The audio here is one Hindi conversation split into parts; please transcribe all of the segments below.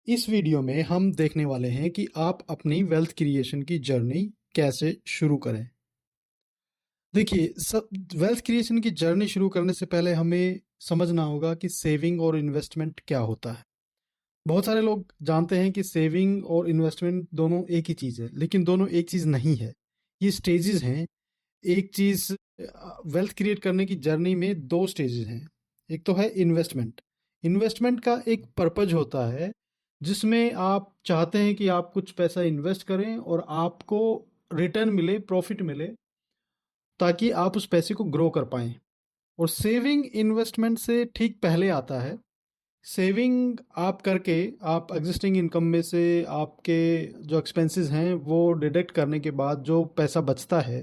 इस वीडियो में हम देखने वाले हैं कि आप अपनी वेल्थ क्रिएशन की जर्नी कैसे शुरू करें। देखिए, सब वेल्थ क्रिएशन की जर्नी शुरू करने से पहले हमें समझना होगा कि सेविंग और इन्वेस्टमेंट क्या होता है। बहुत सारे लोग जानते हैं कि सेविंग और इन्वेस्टमेंट दोनों एक ही चीज़ है, लेकिन दोनों एक चीज़ नहीं है। ये स्टेजेस हैं। एक चीज़ वेल्थ क्रिएट करने की जर्नी में दो स्टेजेस हैं। एक तो है इन्वेस्टमेंट। इन्वेस्टमेंट का एक पर्पज होता है जिसमें आप चाहते हैं कि आप कुछ पैसा इन्वेस्ट करें और आपको रिटर्न मिले, प्रॉफिट मिले, ताकि आप उस पैसे को ग्रो कर पाएं। और सेविंग इन्वेस्टमेंट से ठीक पहले आता है। सेविंग आप करके आप एग्जिस्टिंग इनकम में से आपके जो एक्सपेंसेस हैं वो डिडक्ट करने के बाद जो पैसा बचता है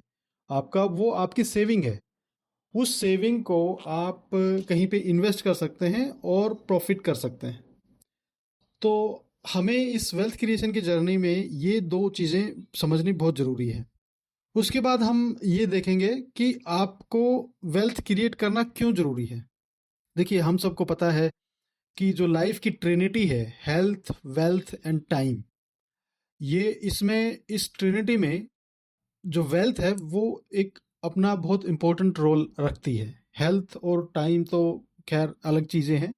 आपका, वो आपकी सेविंग है। उस सेविंग को आप कहीं पे इन्वेस्ट कर सकते हैं और प्रॉफिट कर सकते हैं। तो हमें इस वेल्थ क्रिएशन की जर्नी में ये दो चीज़ें समझनी बहुत ज़रूरी है। उसके बाद हम ये देखेंगे कि आपको वेल्थ क्रिएट करना क्यों ज़रूरी है। देखिए, हम सबको पता है कि जो लाइफ की ट्रिनिटी है, हेल्थ, वेल्थ एंड टाइम, ये इसमें इस ट्रिनिटी में जो वेल्थ है वो एक अपना बहुत इम्पोर्टेंट रोल रखती है। हेल्थ और टाइम तो खैर अलग चीज़ें हैं,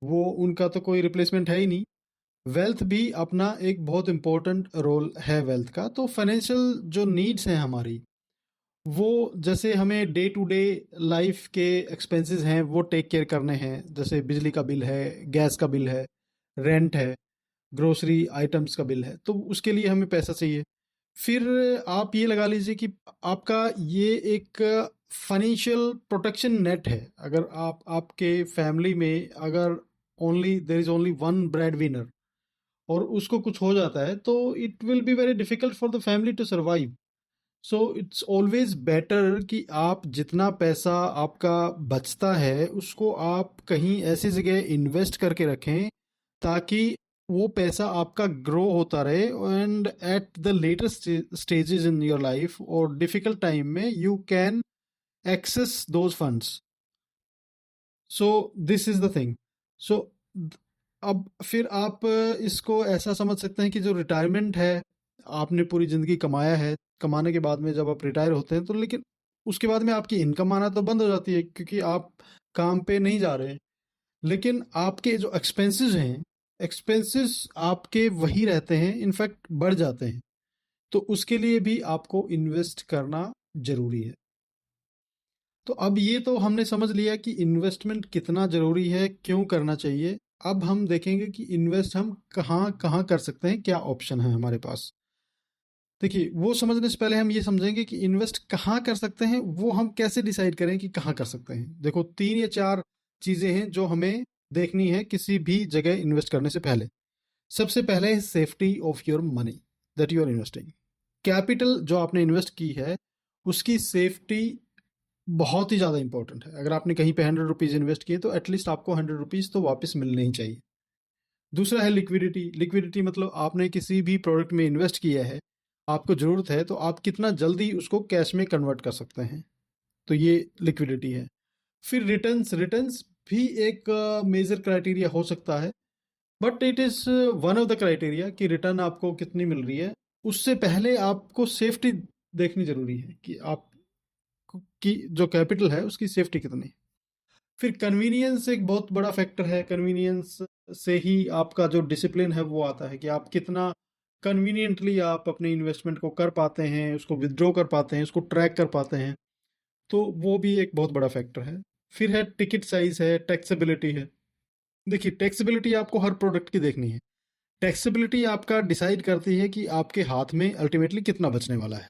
वो उनका तो कोई रिप्लेसमेंट है ही नहीं। वेल्थ भी अपना एक बहुत इम्पोर्टेंट रोल है वेल्थ का। तो फाइनेंशियल जो नीड्स हैं हमारी, वो जैसे हमें डे टू डे लाइफ के एक्सपेंसेस हैं वो टेक केयर करने हैं। जैसे बिजली का बिल है, गैस का बिल है, रेंट है, ग्रोसरी आइटम्स का बिल है, तो उसके लिए हमें पैसा चाहिए। फिर आप ये लगा लीजिए कि आपका ये एक फाइनेंशियल प्रोटेक्शन नेट है। अगर आप आपके फैमिली में अगर only there is only one breadwinner और उसको कुछ हो जाता है, तो it will be very difficult for the family to survive. So it's always better कि आप जितना पैसा आपका बचता है उसको आप कहीं ऐसी जगह इन्वेस्ट करके रखें ताकि वो पैसा आपका ग्रो होता रहे, and at the later stages in your life और डिफिकल्ट टाइम में you can access those funds. So this is the thing. So अब फिर आप इसको ऐसा समझ सकते हैं कि जो रिटायरमेंट है, आपने पूरी ज़िंदगी कमाया है, कमाने के बाद में जब आप रिटायर होते हैं तो लेकिन उसके बाद में आपकी इनकम आना तो बंद हो जाती है क्योंकि आप काम पे नहीं जा रहे हैं। लेकिन आपके जो एक्सपेंसेस हैं, एक्सपेंसेस आपके वही रहते हैं, इनफैक्ट बढ़ जाते हैं। तो उसके लिए भी आपको इन्वेस्ट करना ज़रूरी है। तो अब ये तो हमने समझ लिया कि इन्वेस्टमेंट कितना ज़रूरी है, क्यों करना चाहिए। अब हम देखेंगे कि इन्वेस्ट हम कहाँ कहाँ कर सकते हैं, क्या ऑप्शन है हमारे पास। देखिए, वो समझने से पहले हम ये समझेंगे कि इन्वेस्ट कहाँ कर सकते हैं, वो हम कैसे डिसाइड करें कि कहाँ कर सकते हैं। देखो, 3 या 4 चीज़ें हैं जो हमें देखनी है किसी भी जगह इन्वेस्ट करने से पहले। सबसे पहले है safety of your money that you are investing. Capital जो आपने इन्वेस्ट की है, उसकी सेफ्टी बहुत ही ज़्यादा इंपॉर्टेंट है। अगर आपने कहीं पे 100 रुपीज़ इन्वेस्ट किए तो एटलीस्ट आपको 100 रुपीज़ तो वापस मिलने ही चाहिए। दूसरा है लिक्विडिटी। लिक्विडिटी मतलब आपने किसी भी प्रोडक्ट में इन्वेस्ट किया है, आपको ज़रूरत है, तो आप कितना जल्दी उसको कैश में कन्वर्ट कर सकते हैं। तो ये लिक्विडिटी है। फिर रिटर्न्स। रिटर्न्स भी एक मेजर क्राइटेरिया हो सकता है, but it is one of the criteria कि रिटर्न आपको कितनी मिल रही है। उससे पहले आपको सेफ्टी देखनी ज़रूरी है कि आप की जो कैपिटल है उसकी सेफ्टी कितनी। फिर कन्वीनियंस एक बहुत बड़ा फैक्टर है। कन्वीनियंस से ही आपका जो डिसिप्लिन है वो आता है कि आप कितना कन्वीनियंटली आप अपने इन्वेस्टमेंट को कर पाते हैं, उसको विदड्रॉ कर पाते हैं, उसको ट्रैक कर पाते हैं। तो वो भी एक बहुत बड़ा फैक्टर है। फिर है टिकट साइज है, टैक्सेबिलिटी है। देखिए, टैक्सेबिलिटी आपको हर प्रोडक्ट की देखनी है। टैक्सेबिलिटी आपका डिसाइड करती है कि आपके हाथ में अल्टीमेटली कितना बचने वाला है।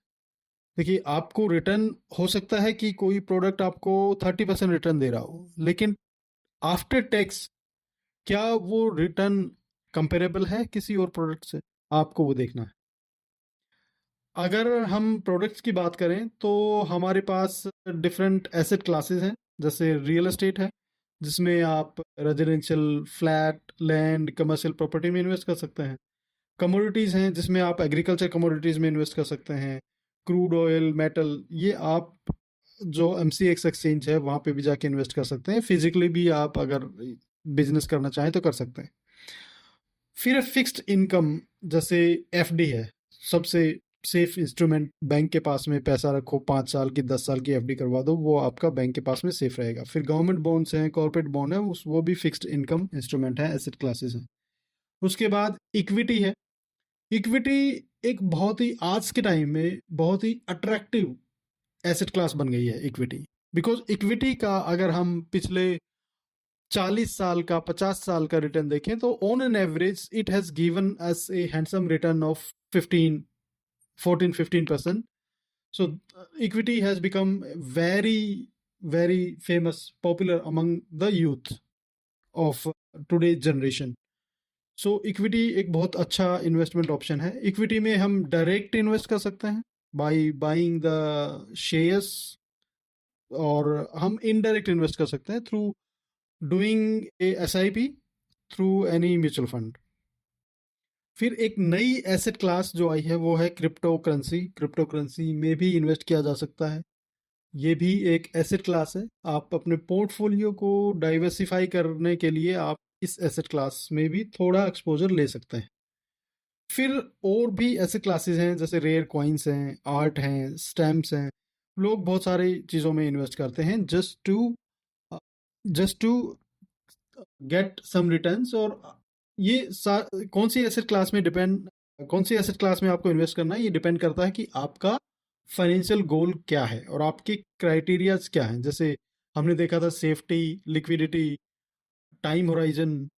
देखिए, आपको रिटर्न हो सकता है कि कोई प्रोडक्ट आपको 30% रिटर्न दे रहा हो, लेकिन आफ्टर टैक्स क्या वो रिटर्न कंपेरेबल है किसी और प्रोडक्ट से, आपको वो देखना है। अगर हम प्रोडक्ट्स की बात करें तो हमारे पास डिफरेंट एसेट क्लासेस हैं। जैसे रियल एस्टेट है, जिसमें आप residential flat, land, commercial property में इन्वेस्ट कर सकते हैं। कमोडिटीज़ हैं जिसमें आप एग्रीकल्चर कमोडिटीज़ में इन्वेस्ट कर सकते हैं। क्रूड ऑयल, मेटल, ये आप जो एमसीएक्स एक्सचेंज है वहाँ पे भी जाके इन्वेस्ट कर सकते हैं। फिजिकली भी आप अगर बिजनेस करना चाहें तो कर सकते हैं। फिर फिक्स्ड इनकम, जैसे एफडी है, सबसे सेफ इंस्ट्रूमेंट। बैंक के पास में पैसा रखो, 5 साल की 10 साल की एफडी करवा दो, वो आपका बैंक के पास में सेफ रहेगा। फिर गवर्नमेंट बॉन्ड्स हैं, कॉर्पोरेट बॉन्ड है, वो भी फिक्स्ड इनकम इंस्ट्रूमेंट है, एसेट क्लासेस हैं। उसके बाद इक्विटी है। इक्विटी एक बहुत ही आज के टाइम में बहुत ही अट्रैक्टिव एसेट क्लास बन गई है इक्विटी। बिकॉज इक्विटी का अगर हम पिछले 40 साल का 50 साल का रिटर्न देखें तो on an average it has given us A handsome return of 15% so equity has become very famous, popular among the youth of today's generation. So equity एक बहुत अच्छा इन्वेस्टमेंट ऑप्शन है। इक्विटी में हम डायरेक्ट इन्वेस्ट कर सकते हैं बाय बाइंग द शेयर्स, और हम इनडायरेक्ट इन्वेस्ट कर सकते हैं through doing a SIP through any mutual fund. फिर एक नई एसेट क्लास जो आई है वो है क्रिप्टो करेंसी। क्रिप्टो करेंसी में भी इन्वेस्ट किया जा सकता है। ये भी एक एसेट क्लास है। आप अपने पोर्टफोलियो को डाइवर्सिफाई करने के लिए आप इस एसेट क्लास में भी थोड़ा एक्सपोजर ले सकते हैं। फिर और भी ऐसे क्लासेस हैं जैसे रेयर कॉइन्स हैं, आर्ट हैं, स्टैम्प्स हैं। लोग बहुत सारी चीज़ों में इन्वेस्ट करते हैं just to get some returns. और ये कौन सी एसेट क्लास में आपको इन्वेस्ट करना है, ये डिपेंड करता है कि आपका फाइनेंशियल गोल क्या है और आपके क्राइटेरियाज क्या हैं। जैसे हमने देखा था सेफ्टी, लिक्विडिटी, टाइम होराइजन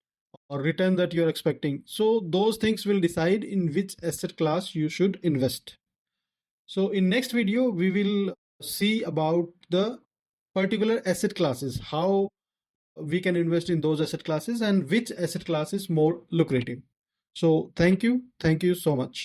और return that you are expecting. So those things will decide in which asset class you should invest. So in next video we will see about the particular asset classes, how we can invest in those asset classes and which asset class is more lucrative. So thank you so much.